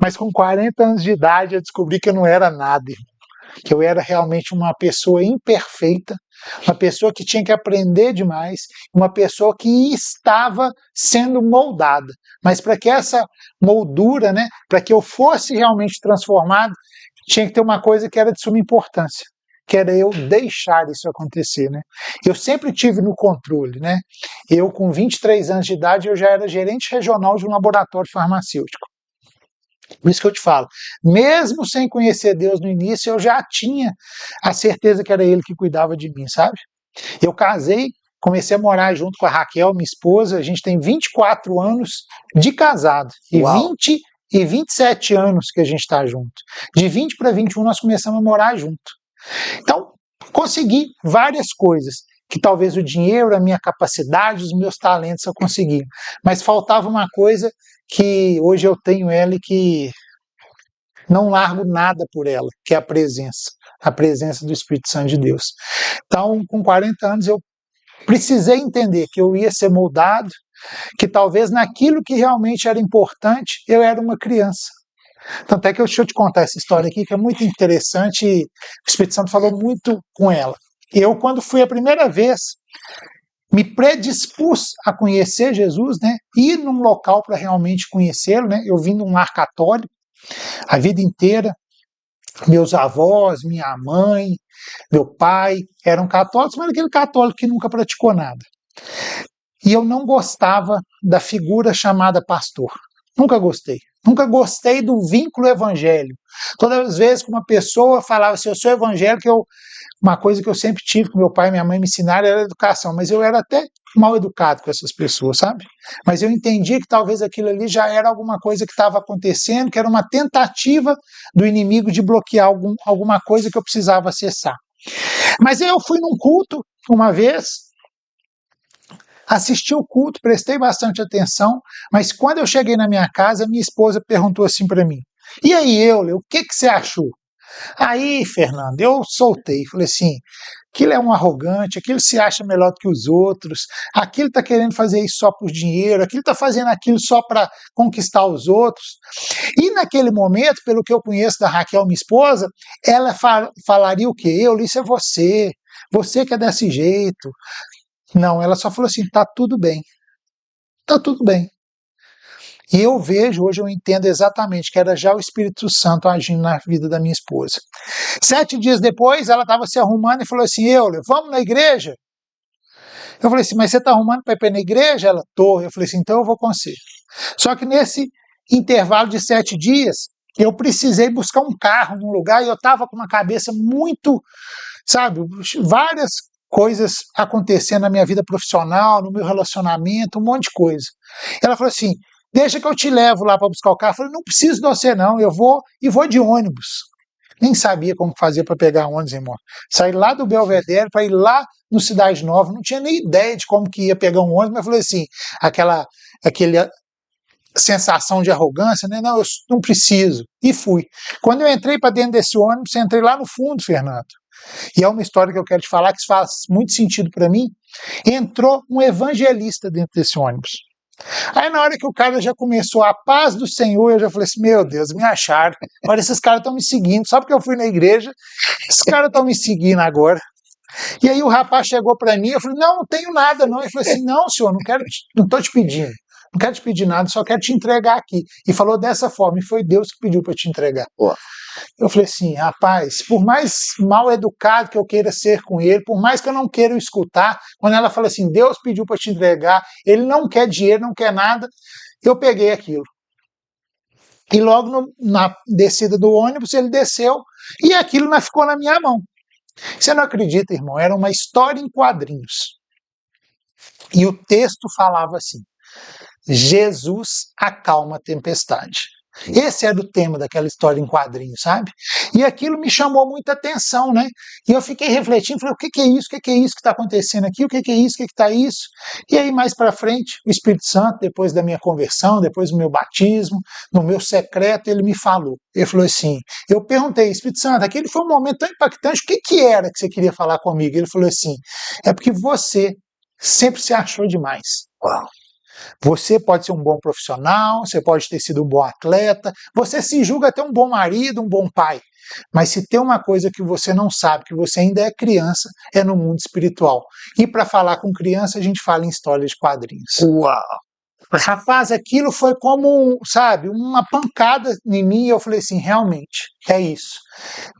Mas com 40 anos de idade eu descobri que eu não era nada, irmão. Que eu era realmente uma pessoa imperfeita, uma pessoa que tinha que aprender demais, uma pessoa que estava sendo moldada. Mas para que essa moldura, né, para que eu fosse realmente transformado, tinha que ter uma coisa que era de suma importância, que era eu deixar isso acontecer, né? Eu sempre tive no controle, né? Eu, com 23 anos de idade, eu já era gerente regional de um laboratório farmacêutico. Por isso que eu te falo, mesmo sem conhecer Deus no início, eu já tinha a certeza que era Ele que cuidava de mim, sabe? Eu casei, comecei a morar junto com a Raquel, minha esposa, a gente tem 24 anos de casado, e Uau. 20 e 27 anos que a gente está junto. De 20 para 21 nós começamos a morar junto. Então, consegui várias coisas, que talvez o dinheiro, a minha capacidade, os meus talentos eu consegui. Mas faltava uma coisa que hoje eu tenho ela e que não largo nada por ela, que é a presença do Espírito Santo de Deus. Então, com 40 anos, eu precisei entender que eu ia ser moldado, que talvez naquilo que realmente era importante, eu era uma criança. Tanto é que deixa eu te contar essa história aqui, que é muito interessante, e o Espírito Santo falou muito com ela. Eu, quando fui a primeira vez, me predispus a conhecer Jesus, né? Ir num local para realmente conhecê-lo, né? Eu vim de um lar católico a vida inteira. Meus avós, minha mãe, meu pai eram católicos, mas aquele católico que nunca praticou nada. E eu não gostava da figura chamada pastor. Nunca gostei. Nunca gostei do vínculo evangélico. Todas as vezes que uma pessoa falava assim, eu sou evangélico, uma coisa que eu sempre tive, que meu pai e minha mãe me ensinaram, era educação, mas eu era até mal educado com essas pessoas, sabe? Mas eu entendi que talvez aquilo ali já era alguma coisa que estava acontecendo, que era uma tentativa do inimigo de bloquear alguma coisa que eu precisava acessar. Mas eu fui num culto uma vez, assisti o culto, prestei bastante atenção, mas quando eu cheguei na minha casa, minha esposa perguntou assim para mim, e aí, Euler, o que você achou? Aí, Fernando, eu soltei, falei assim, aquilo é um arrogante, aquilo se acha melhor do que os outros, aquilo está querendo fazer isso só por dinheiro, aquilo está fazendo aquilo só para conquistar os outros. E naquele momento, pelo que eu conheço da Raquel, minha esposa, ela falaria o quê? Euler, isso é você que é desse jeito. Não, ela só falou assim, tá tudo bem, tá tudo bem. E eu vejo, hoje eu entendo exatamente que era já o Espírito Santo agindo na vida da minha esposa. 7 dias depois, ela estava se arrumando e falou assim, Euler, vamos na igreja? Eu falei assim, mas você está arrumando para ir na igreja? Ela, tô. Eu falei assim, então eu vou com você. Só que nesse intervalo de 7 dias, eu precisei buscar um carro num lugar e eu estava com uma cabeça muito, sabe, várias coisas acontecendo na minha vida profissional, no meu relacionamento, um monte de coisa. Ela falou assim, deixa que eu te levo lá para buscar o carro. Eu falei, não preciso de você não, eu vou de ônibus. Nem sabia como fazer para pegar ônibus, irmão. Saí lá do Belvedere para ir lá no Cidade Nova, não tinha nem ideia de como que ia pegar um ônibus, mas falei assim, aquele sensação de arrogância, né? Não, eu não preciso. E fui. Quando eu entrei para dentro desse ônibus, entrei lá no fundo, Fernando. E é uma história que eu quero te falar que faz muito sentido para mim. Entrou um evangelista dentro desse ônibus. Aí na hora que o cara já começou a paz do Senhor, eu já falei assim, meu Deus, me acharam. Olha, esses caras estão me seguindo, só porque eu fui na igreja, esses caras estão me seguindo agora. E aí o rapaz chegou para mim, eu falei, não tenho nada não. Ele falou assim, não senhor, não estou te pedindo. Não quero te pedir nada, só quero te entregar aqui. E falou dessa forma, e foi Deus que pediu para te entregar. Eu falei assim, rapaz, por mais mal educado que eu queira ser com ele, por mais que eu não queira escutar, quando ela fala assim, Deus pediu para te entregar, ele não quer dinheiro, não quer nada, eu peguei aquilo. E logo na descida do ônibus, ele desceu e aquilo ficou na minha mão. Você não acredita, irmão, era uma história em quadrinhos. E o texto falava assim, Jesus acalma a tempestade. Esse era o tema daquela história em quadrinhos, sabe? E aquilo me chamou muita atenção, né? E eu fiquei refletindo, falei, o que é isso? O que é isso que está acontecendo aqui? O que é isso? O que está isso? E aí, mais para frente, o Espírito Santo, depois da minha conversão, depois do meu batismo, no meu secreto, ele me falou. Ele falou assim, eu perguntei, Espírito Santo, aquele foi um momento tão impactante, o que era que você queria falar comigo? Ele falou assim, é porque você sempre se achou demais. Uau. Você pode ser um bom profissional, você pode ter sido um bom atleta, você se julga até um bom marido, um bom pai. Mas se tem uma coisa que você não sabe, que você ainda é criança, é no mundo espiritual. E para falar com criança, a gente fala em história de quadrinhos. Uau! Rapaz, aquilo foi como, sabe, uma pancada em mim, e eu falei assim, realmente, é isso.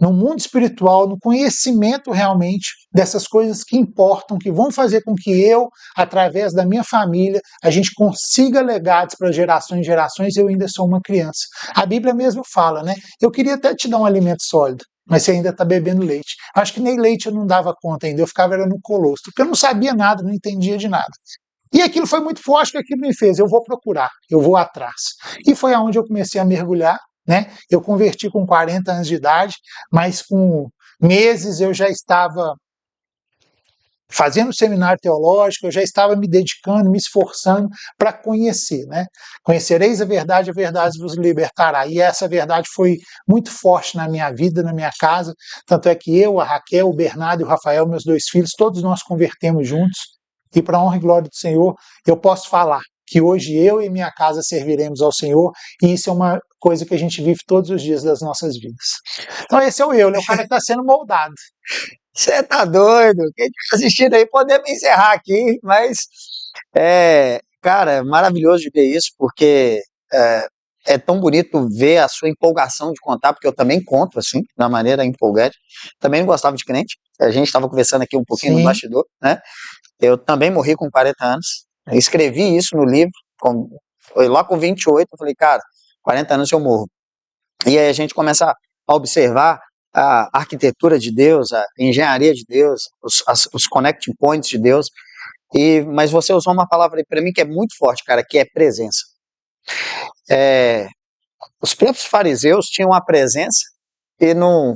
No mundo espiritual, no conhecimento realmente dessas coisas que importam, que vão fazer com que eu, através da minha família, a gente consiga legados para gerações e gerações, eu ainda sou uma criança. A Bíblia mesmo fala, né? Eu queria até te dar um alimento sólido, mas você ainda está bebendo leite. Acho que nem leite eu não dava conta ainda, eu ficava era no colostro, porque eu não sabia nada, não entendia de nada. E aquilo foi muito forte, que aquilo me fez, eu vou procurar, eu vou atrás. E foi aonde eu comecei a mergulhar, né? Eu converti com 40 anos de idade, mas com meses eu já estava fazendo seminário teológico, eu já estava me dedicando, me esforçando para conhecer, né? Conhecereis a verdade vos libertará. E essa verdade foi muito forte na minha vida, na minha casa, tanto é que eu, a Raquel, o Bernardo e o Rafael, meus dois filhos, todos nós convertemos juntos, e para a honra e glória do Senhor, eu posso falar que hoje eu e minha casa serviremos ao Senhor, e isso é uma coisa que a gente vive todos os dias das nossas vidas. Então esse é o eu, né? O cara que está sendo moldado. Você tá doido? Quem tá assistindo aí, podemos encerrar aqui, mas cara, é maravilhoso de ver isso, porque é tão bonito ver a sua empolgação de contar, porque eu também conto, assim, da maneira empolgante. Também não gostava de crente, a gente estava conversando aqui um pouquinho no Sim. bastidor, né? Eu também morri com 40 anos, escrevi isso no livro, foi lá com 28, eu falei, cara, 40 anos eu morro. E aí a gente começa a observar a arquitetura de Deus, a engenharia de Deus, os connecting points de Deus. Mas você usou uma palavra aí para mim que é muito forte, cara, que é presença. Os próprios fariseus tinham a presença e não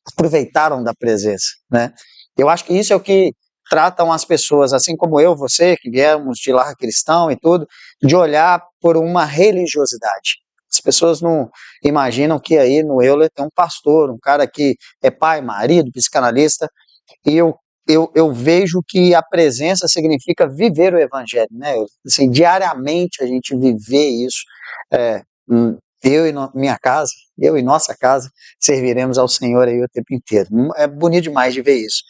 aproveitaram da presença, né? Eu acho que isso é o que tratam as pessoas, assim como eu, você, que viemos de lar cristão e tudo, de olhar por uma religiosidade. As pessoas não imaginam que aí no Euler tem um pastor, um cara que é pai, marido, psicanalista, e eu vejo que a presença significa viver o evangelho, né? Assim, diariamente a gente viver isso. Eu e minha casa, eu e nossa casa, serviremos ao Senhor aí o tempo inteiro. É bonito demais de ver isso.